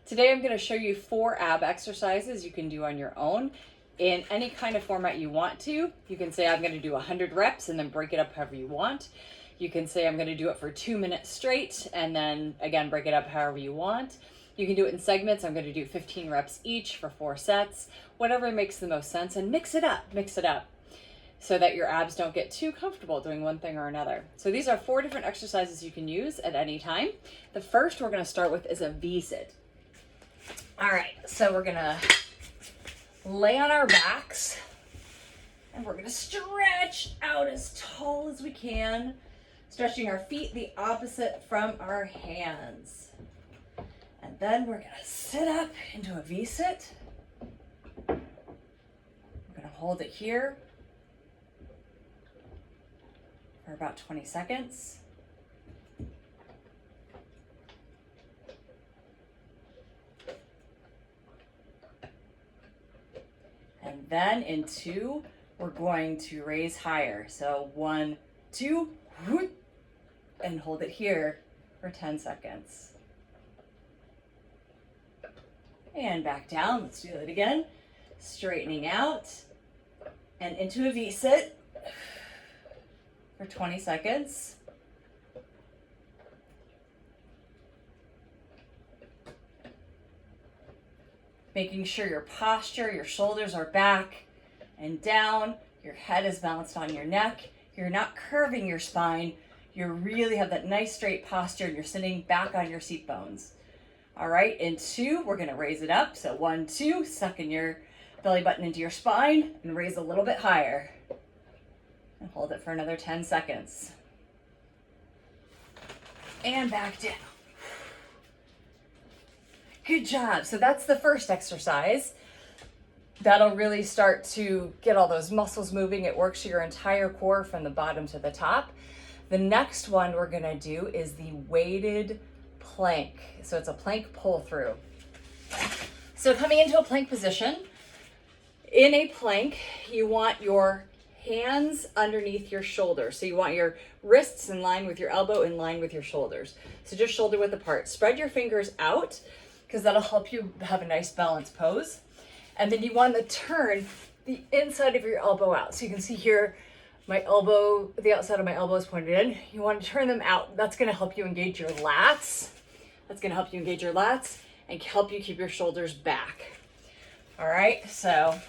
Today I'm going to show you 4 ab exercises you can do on your own in any kind of format you want to. You can say I'm going to do 100 reps and then break it up however you want. You can say I'm going to do it for 2 minutes straight and then again break it up however you want. You can do it in segments. I'm going to do 15 reps each for 4 sets, whatever makes the most sense, and mix it up so that your abs don't get too comfortable doing one thing or another. So these are 4 different exercises you can use at any time. The first we're going to start with is a V-sit. All right, so we're gonna lay on our backs and we're gonna stretch out as tall as we can, stretching our feet the opposite from our hands. And then we're gonna sit up into a V-sit. We're gonna hold it here for about 20 seconds. And then in 2, we're going to raise higher. So 1, 2, and hold it here for 10 seconds. And back down, let's do that again. Straightening out and into a V-sit for 20 seconds. Making sure your posture, your shoulders are back and down, your head is balanced on your neck, you're not curving your spine, you really have that nice straight posture and you're sitting back on your seat bones. All right, in 2, we're gonna raise it up. So 1, 2, suck in your belly button into your spine and raise a little bit higher. And hold it for another 10 seconds. And back down. Good job. So that's the first exercise. That'll really start to get all those muscles moving. It works your entire core from the bottom to the top. The next one we're gonna do is the weighted plank. So it's a plank pull through. So coming into a plank position, in a plank, you want your hands underneath your shoulders. So you want your wrists in line with your elbow, in line with your shoulders. So just shoulder width apart. Spread your fingers out, because that'll help you have a nice balanced pose. And then you want to turn the inside of your elbow out. So you can see here, my elbow, the outside of my elbow is pointed in. You want to turn them out. That's going to help you engage your lats. That's going to help you engage your lats and help you keep your shoulders back. All right, so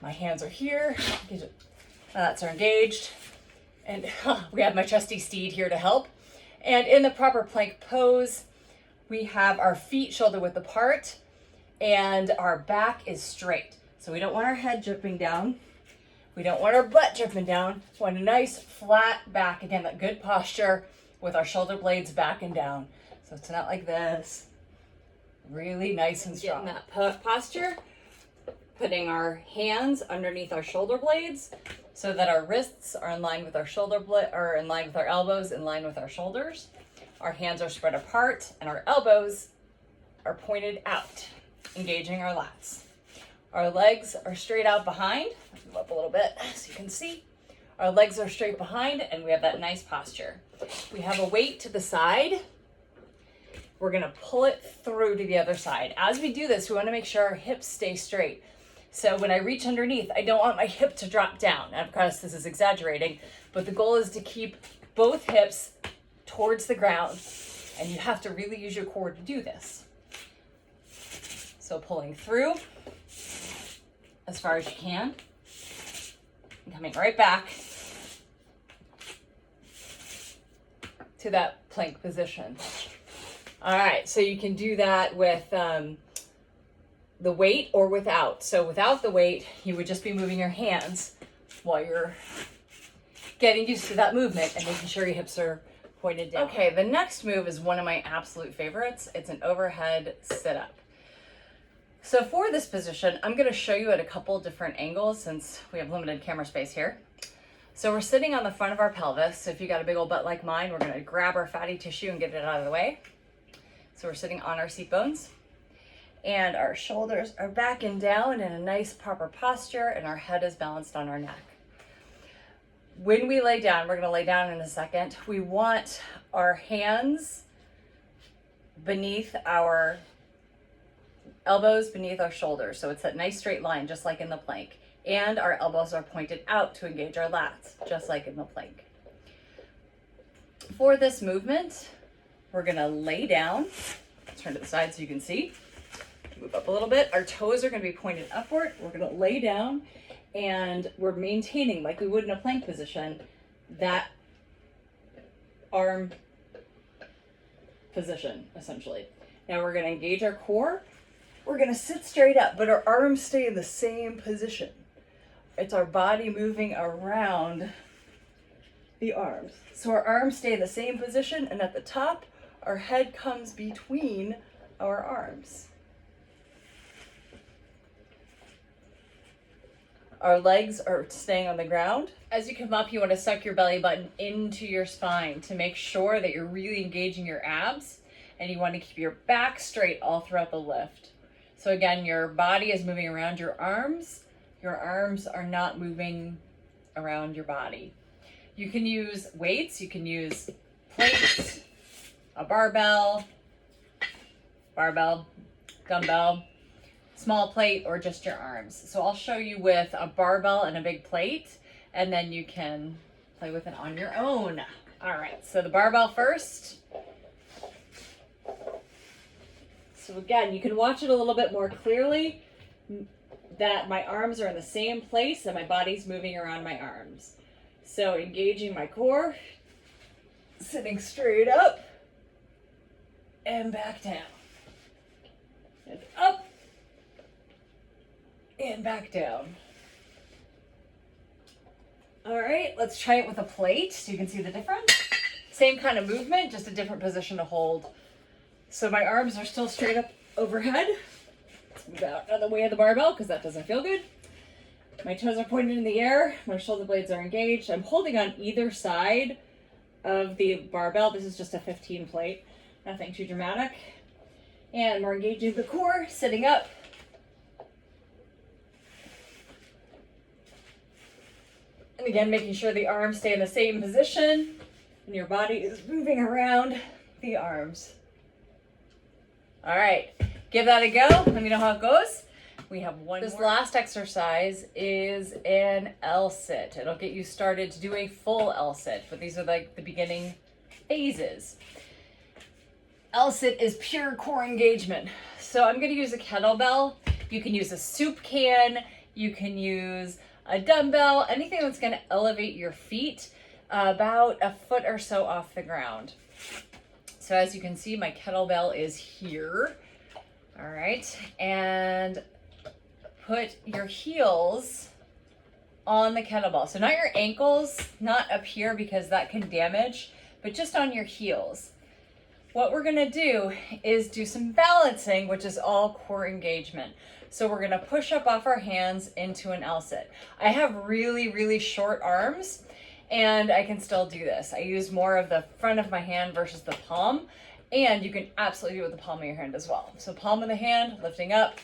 my hands are here. My lats are engaged. And we have my trusty steed here to help. And in the proper plank pose, we have our feet shoulder width apart and our back is straight. So we don't want our head dripping down. We don't want our butt dripping down. We want a nice flat back. Again, that good posture with our shoulder blades back and down. So it's not like this. Really nice and strong. Getting that posture, putting our hands underneath our shoulder blades so that our wrists are in line with our shoulder blade, or in line with our elbows, in line with our shoulders. Our hands are spread apart and our elbows are pointed out, engaging our lats. Our legs are straight out behind. I'll move up a little bit so you can see. Our legs are straight behind and we have that nice posture. We have a weight to the side. We're gonna pull it through to the other side. As we do this, we wanna make sure our hips stay straight. So when I reach underneath, I don't want my hip to drop down. And of course, this is exaggerating, but the goal is to keep both hips towards the ground, and you have to really use your core to do this. So pulling through as far as you can, and coming right back to that plank position. All right, so you can do that with the weight or without. So without the weight, you would just be moving your hands while you're getting used to that movement and making sure your hips are pointed down. Okay, the next move is one of my absolute favorites. It's an overhead sit-up. So for this position, I'm gonna show you at a couple different angles since we have limited camera space here. So we're sitting on the front of our pelvis. So if you got a big old butt like mine, we're gonna grab our fatty tissue and get it out of the way. So we're sitting on our seat bones and our shoulders are back and down in a nice proper posture and our head is balanced on our neck. When we lay down, we're going to lay down in a second, we want our hands beneath our elbows beneath our shoulders. So it's that nice straight line, just like in the plank. And our elbows are pointed out to engage our lats, just like in the plank. For this movement, we're gonna lay down. Let's turn to the side so you can see. Move up a little bit. Our toes are gonna be pointed upward. We're gonna lay down and we're maintaining, like we would in a plank position, that arm position, essentially. Now we're gonna engage our core. We're gonna sit straight up, but our arms stay in the same position. It's our body moving around the arms. So our arms stay in the same position, and at the top, our head comes between our arms. Our legs are staying on the ground. As you come up, you want to suck your belly button into your spine to make sure that you're really engaging your abs, and you want to keep your back straight all throughout the lift. So again, your body is moving around your arms. Your arms are not moving around your body. You can use weights, you can use plates, a barbell, dumbbell, small plate, or just your arms. So I'll show you with a barbell and a big plate, and then you can play with it on your own. All right, so the barbell first. So again, you can watch it a little bit more clearly that my arms are in the same place and my body's moving around my arms. So engaging my core, sitting straight up, and back down. And up, and back down. All right, let's try it with a plate so you can see the difference. Same kind of movement, just a different position to hold. So my arms are still straight up overhead. Let's move out of the way of the barbell because that doesn't feel good. My toes are pointed in the air. My shoulder blades are engaged. I'm holding on either side of the barbell. This is just a 15 plate, nothing too dramatic. And we're engaging the core, sitting up. And again, making sure the arms stay in the same position and your body is moving around the arms. All right, give that a go. Let me know how it goes. We have one more. This last exercise is an L-sit. It'll get you started to do a full L-sit, but these are like the beginning phases. L-sit is pure core engagement. So I'm going to use a kettlebell. You can use a soup can. You can use a dumbbell, anything that's going to elevate your feet about a foot or so off the ground. So as you can see, my kettlebell is here. All right, and put your heels on the kettlebell. So not your ankles, not up here because that can damage, but just on your heels. What we're gonna do is do some balancing, which is all core engagement. So we're gonna push up off our hands into an L-sit. I have really, really short arms and I can still do this. I use more of the front of my hand versus the palm, and you can absolutely do it with the palm of your hand as well. So palm of the hand, lifting up.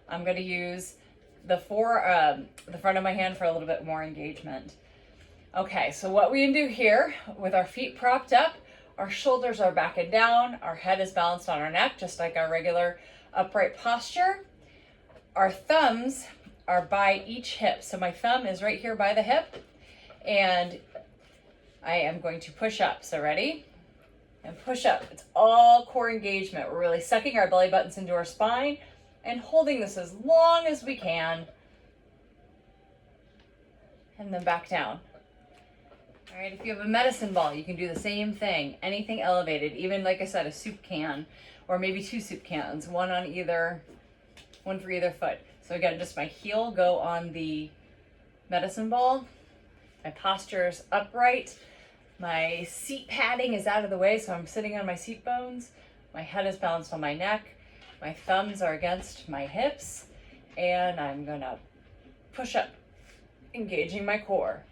I'm gonna use the front of my hand for a little bit more engagement. Okay, so what we can do here with our feet propped up, our shoulders are back and down, our head is balanced on our neck, just like our regular upright posture. Our thumbs are by each hip. So my thumb is right here by the hip, and I am going to push up. So ready? And push up. It's all core engagement. We're really sucking our belly buttons into our spine and holding this as long as we can. And then back down. All right, if you have a medicine ball, you can do the same thing. Anything elevated, even like I said, a soup can, or maybe two soup cans, one for either foot. So again, just my heel go on the medicine ball. My posture is upright. My seat padding is out of the way, so I'm sitting on my seat bones. My head is balanced on my neck. My thumbs are against my hips, and I'm gonna push up, engaging my core.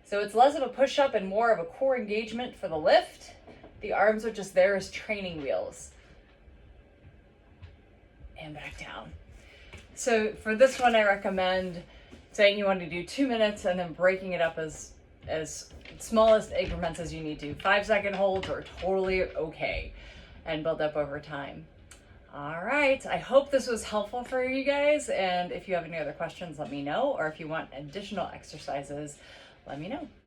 So it's less of a push up and more of a core engagement for the lift. The arms are just there as training wheels. And back down. So for this one, I recommend saying you want to do 2 minutes and then breaking it up as small as increments as you need to. 5-second holds are totally okay and build up over time. All right, I hope this was helpful for you guys. And if you have any other questions, let me know. Or if you want additional exercises, let me know.